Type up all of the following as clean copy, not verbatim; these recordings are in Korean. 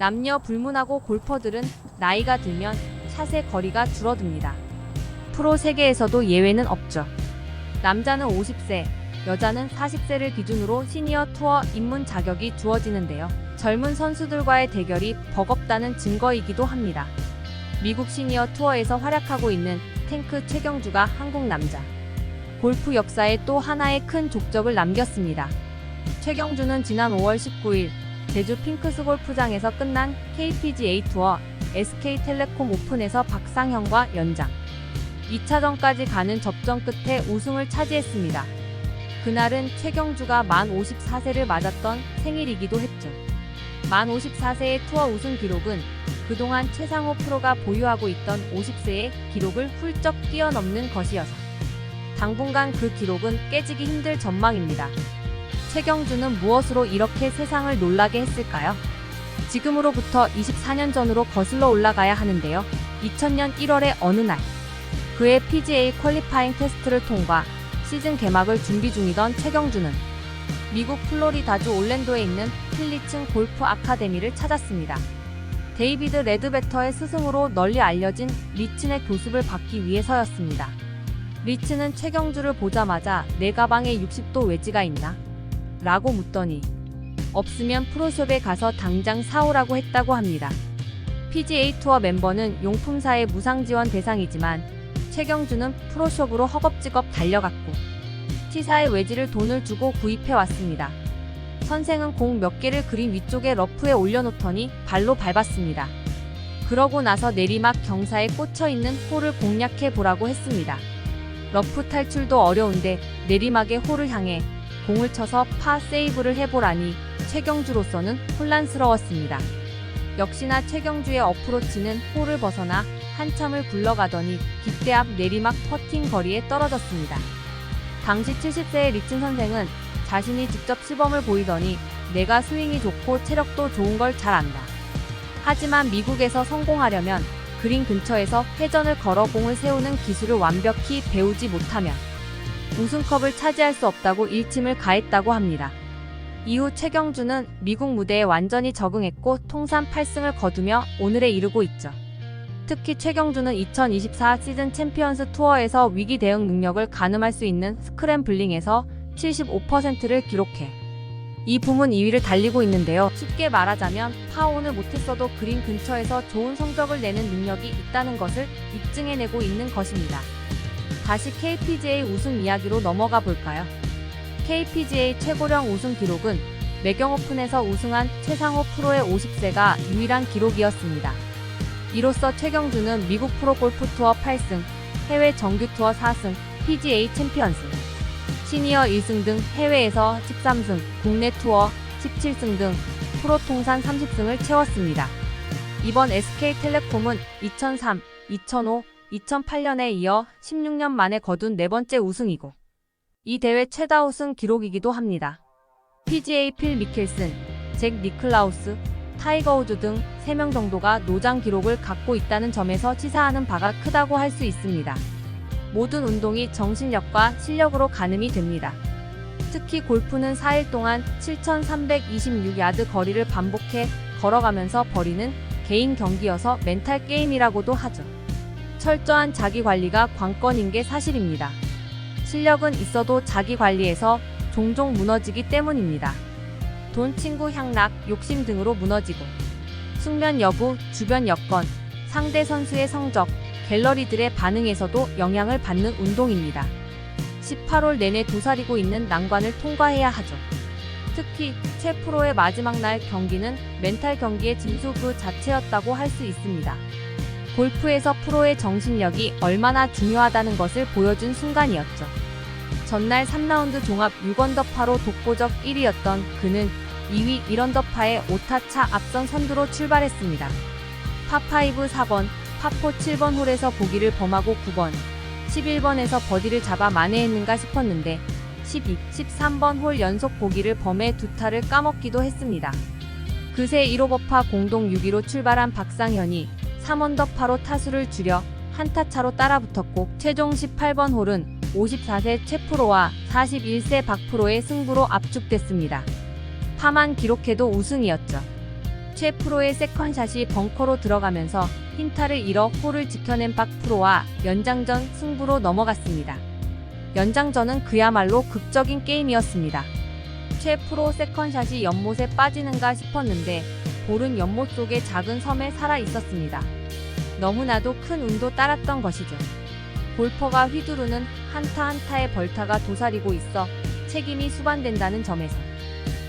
남녀 불문하고 골퍼들은 나이가 들면 샷의 거리가 줄어듭니다. 프로 세계에서도 예외는 없죠. 남자는 50세, 여자는 40세를 기준으로 시니어 투어 입문 자격이 주어지는데요. 젊은 선수들과의 대결이 버겁다는 증거이기도 합니다. 미국 시니어 투어에서 활약하고 있는 탱크 최경주가 한국 남자 골프 역사에 또 하나의 큰 족적을 남겼습니다. 최경주는 지난 5월 19일 제주 핑크스 골프장에서 끝난 KPGA 투어 SK텔레콤 오픈에서 박상현과 연장 2차전까지 가는 접전 끝에 우승을 차지했습니다. 그날은 최경주가 만 54세를 맞았던 생일이기도 했죠. 만 54세의 투어 우승 기록은 그동안 최상호 프로가 보유하고 있던 50세의 기록을 훌쩍 뛰어넘는 것이어서 당분간 그 기록은 깨지기 힘들 전망입니다. 최경주는 무엇으로 이렇게 세상을 놀라게 했을까요? 지금으로부터 24년 전으로 거슬러 올라가야 하는데요. 2000년 1월의 어느 날 그의 PGA 퀄리파잉 테스트를 통과 시즌 개막을 준비 중이던 최경주는 미국 플로리다주 올랜도에 있는 필리층 골프 아카데미를 찾았습니다. 데이비드 레드베터의 스승으로 널리 알려진 리친의 교습을 받기 위해서였습니다. 리친은 최경주를 보자마자 내 가방에 60도 웨지가 있나? 라고 묻더니 없으면 프로숍에 가서 당장 사오라고 했다고 합니다. PGA 투어 멤버는 용품사의 무상 지원 대상이지만 최경주는 프로숍으로 허겁지겁 달려갔고 T사의 웨지를 돈을 주고 구입해왔습니다. 선생은 공 몇 개를 그린 위쪽에 러프에 올려놓더니 발로 밟았습니다. 그러고 나서 내리막 경사에 꽂혀있는 홀을 공략해보라고 했습니다. 러프 탈출도 어려운데 내리막의 홀을 향해 공을 쳐서 파 세이브를 해보라니 최경주로서는 혼란스러웠습니다. 역시나 최경주의 어프로치는 홀을 벗어나 한참을 굴러가더니 깃대 앞 내리막 퍼팅 거리에 떨어졌습니다. 당시 70세의 리친 선생은 자신이 직접 시범을 보이더니 내가 스윙이 좋고 체력도 좋은 걸 잘 안다. 하지만 미국에서 성공하려면 그린 근처에서 회전을 걸어 공을 세우는 기술을 완벽히 배우지 못하면 우승컵을 차지할 수 없다고 일침을 가했다고 합니다. 이후 최경주는 미국 무대에 완전히 적응했고 통산 8승을 거두며 오늘에 이르고 있죠. 특히 최경주는 2024 시즌 챔피언스 투어에서 위기 대응 능력을 가늠할 수 있는 스크램블링에서 75%를 기록해 이 부문 2위를 달리고 있는데요. 쉽게 말하자면 파혼을 못했어도 그린 근처에서 좋은 성적을 내는 능력이 있다는 것을 입증해내고 있는 것입니다. 다시 KPGA 우승 이야기로 넘어가 볼까요? KPGA 최고령 우승 기록은 매경 오픈에서 우승한 최상호 프로의 50세가 유일한 기록이었습니다. 이로써 최경주는 미국 프로골프 투어 8승, 해외 정규 투어 4승, PGA 챔피언스, 시니어 1승 등 해외에서 13승, 국내 투어 17승 등 프로 통산 30승을 채웠습니다. 이번 SK텔레콤은 2003, 2005, 2008년에 이어 16년 만에 거둔 네 번째 우승이고 이 대회 최다 우승 기록이기도 합니다. PGA 필 미켈슨, 잭 니클라우스, 타이거 우즈 등 3명 정도가 노장 기록을 갖고 있다는 점에서 시사하는 바가 크다고 할 수 있습니다. 모든 운동이 정신력과 실력으로 가늠이 됩니다. 특히 골프는 4일 동안 7,326야드 거리를 반복해 걸어가면서 벌이는 개인 경기여서 멘탈 게임이라고도 하죠. 철저한 자기 관리가 관건인 게 사실입니다. 실력은 있어도 자기 관리에서 종종 무너지기 때문입니다. 돈, 친구, 향락, 욕심 등으로 무너지고 숙면 여부, 주변 여건, 상대 선수의 성적, 갤러리들의 반응에서도 영향을 받는 운동입니다. 18홀 내내 도사리고 있는 난관을 통과해야 하죠. 특히 최 프로의 마지막 날 경기는 멘탈 경기의 진수 그 자체였다고 할 수 있습니다. 골프에서 프로의 정신력이 얼마나 중요하다는 것을 보여준 순간이었죠. 전날 3라운드 종합 6언더파로 독보적 1위였던 그는 2위 1언더파의 5타차 앞선 선두로 출발했습니다. 파5 4번, 파4 7번 홀에서 보기를 범하고 9번, 11번에서 버디를 잡아 만회했는가 싶었는데 12, 13번 홀 연속 보기를 범해 두 타를 까먹기도 했습니다. 그새 1오버파 공동 6위로 출발한 박상현이 3언더파로 타수를 줄여 한타 차로 따라붙었고 최종 18번 홀은 54세 최 프로와 41세 박 프로의 승부로 압축됐습니다. 파만 기록해도 우승이었죠. 최 프로의 세컨샷이 벙커로 들어가면서 힌타를 잃어 홀을 지켜낸 박 프로와 연장전 승부로 넘어갔습니다. 연장전은 그야말로 극적인 게임이었습니다. 최 프로 세컨샷이 연못에 빠지는가 싶었는데 볼은 연못 속의 작은 섬에 살아 있었습니다. 너무나도 큰 운도 따랐던 것이죠. 골퍼가 휘두르는 한타 한타의 벌타가 도사리고 있어 책임이 수반된다는 점에서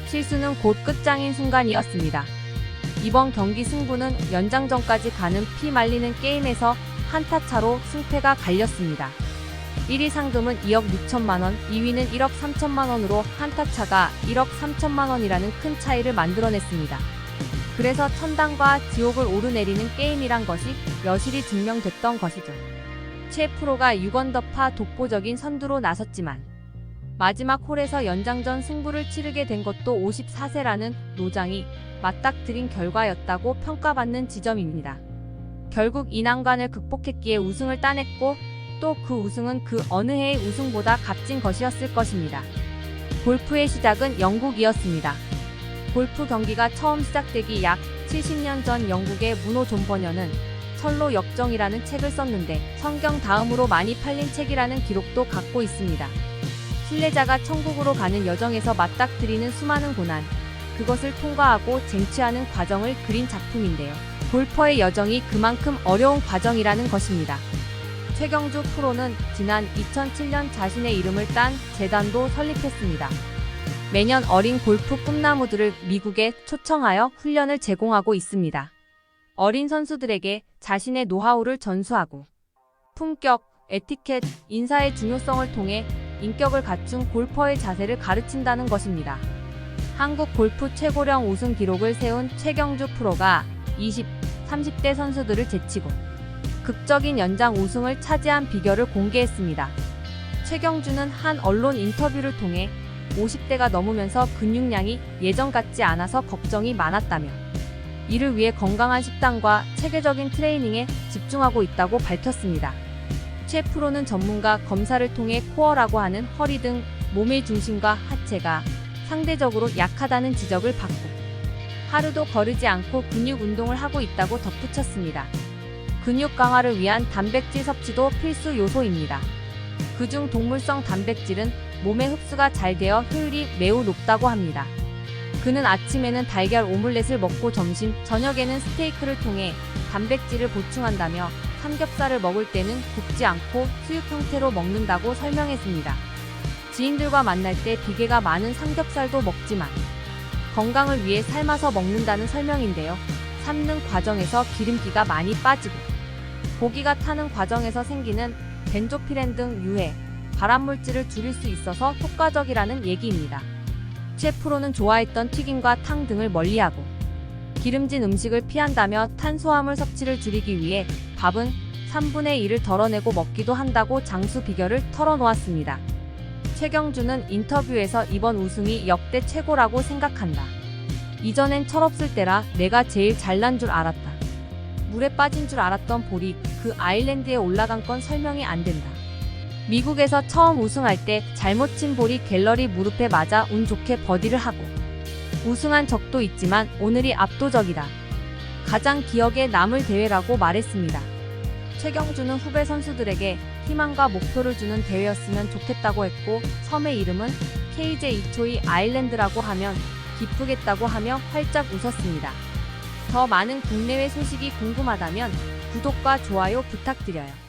실수는 곧 끝장인 순간이었습니다. 이번 경기 승부는 연장전까지 가는 피 말리는 게임에서 한타차로 승패가 갈렸습니다. 1위 상금은 2억 6천만원, 2위는 1억 3천만원으로 한타차가 1억 3천만원이라는 큰 차이를 만들어냈습니다. 그래서 천당과 지옥을 오르내리는 게임이란 것이 여실히 증명됐던 것이죠. 최 프로가 6언더파 독보적인 선두로 나섰지만 마지막 홀에서 연장전 승부를 치르게 된 것도 54세라는 노장이 맞닥뜨린 결과였다고 평가받는 지점입니다. 결국 이 난관을 극복했기에 우승을 따냈고 또 그 우승은 그 어느 해의 우승보다 값진 것이었을 것입니다. 골프의 시작은 영국이었습니다. 골프 경기가 처음 시작되기 약 70년 전 영국의 문호 존 버녀는 철로 역정이라는 책을 썼는데 성경 다음으로 많이 팔린 책이라는 기록도 갖고 있습니다. 순례자가 천국으로 가는 여정에서 맞닥뜨리는 수많은 고난, 그것을 통과하고 쟁취하는 과정을 그린 작품인데요. 골퍼의 여정이 그만큼 어려운 과정이라는 것입니다. 최경주 프로는 지난 2007년 자신의 이름을 딴 재단도 설립했습니다. 매년 어린 골프 꿈나무들을 미국에 초청하여 훈련을 제공하고 있습니다. 어린 선수들에게 자신의 노하우를 전수하고 품격, 에티켓, 인사의 중요성을 통해 인격을 갖춘 골퍼의 자세를 가르친다는 것입니다. 한국 골프 최고령 우승 기록을 세운 최경주 프로가 20, 30대 선수들을 제치고 극적인 연장 우승을 차지한 비결을 공개했습니다. 최경주는 한 언론 인터뷰를 통해 50대가 넘으면서 근육량이 예전 같지 않아서 걱정이 많았다며 이를 위해 건강한 식단과 체계적인 트레이닝에 집중하고 있다고 밝혔습니다. 최 프로는 전문가 검사를 통해 코어라고 하는 허리 등 몸의 중심과 하체가 상대적으로 약하다는 지적을 받고 하루도 거르지 않고 근육 운동을 하고 있다고 덧붙였습니다. 근육 강화를 위한 단백질 섭취도 필수 요소입니다. 그중 동물성 단백질은 몸에 흡수가 잘 되어 효율이 매우 높다고 합니다. 그는 아침에는 달걀 오믈렛을 먹고 점심, 저녁에는 스테이크를 통해 단백질을 보충한다며 삼겹살을 먹을 때는 굽지 않고 수육 형태로 먹는다고 설명했습니다. 지인들과 만날 때 비계가 많은 삼겹살도 먹지만 건강을 위해 삶아서 먹는다는 설명인데요. 삶는 과정에서 기름기가 많이 빠지고 고기가 타는 과정에서 생기는 벤조피렌 등 유해, 발암물질을 줄일 수 있어서 효과적이라는 얘기입니다. 최 프로는 좋아했던 튀김과 탕 등을 멀리하고 기름진 음식을 피한다며 탄수화물 섭취를 줄이기 위해 밥은 3분의 1을 덜어내고 먹기도 한다고 장수 비결을 털어놓았습니다. 최경주는 인터뷰에서 이번 우승이 역대 최고라고 생각한다. 이전엔 철없을 때라 내가 제일 잘난 줄 알았다. 물에 빠진 줄 알았던 볼이 그 아일랜드에 올라간 건 설명이 안 된다. 미국에서 처음 우승할 때 잘못 친 볼이 갤러리 무릎에 맞아 운 좋게 버디를 하고 우승한 적도 있지만 오늘이 압도적이다. 가장 기억에 남을 대회라고 말했습니다. 최경주는 후배 선수들에게 희망과 목표를 주는 대회였으면 좋겠다고 했고 섬의 이름은 KJ 이초이 아일랜드라고 하면 기쁘겠다고 하며 활짝 웃었습니다. 더 많은 국내외 소식이 궁금하다면 구독과 좋아요 부탁드려요.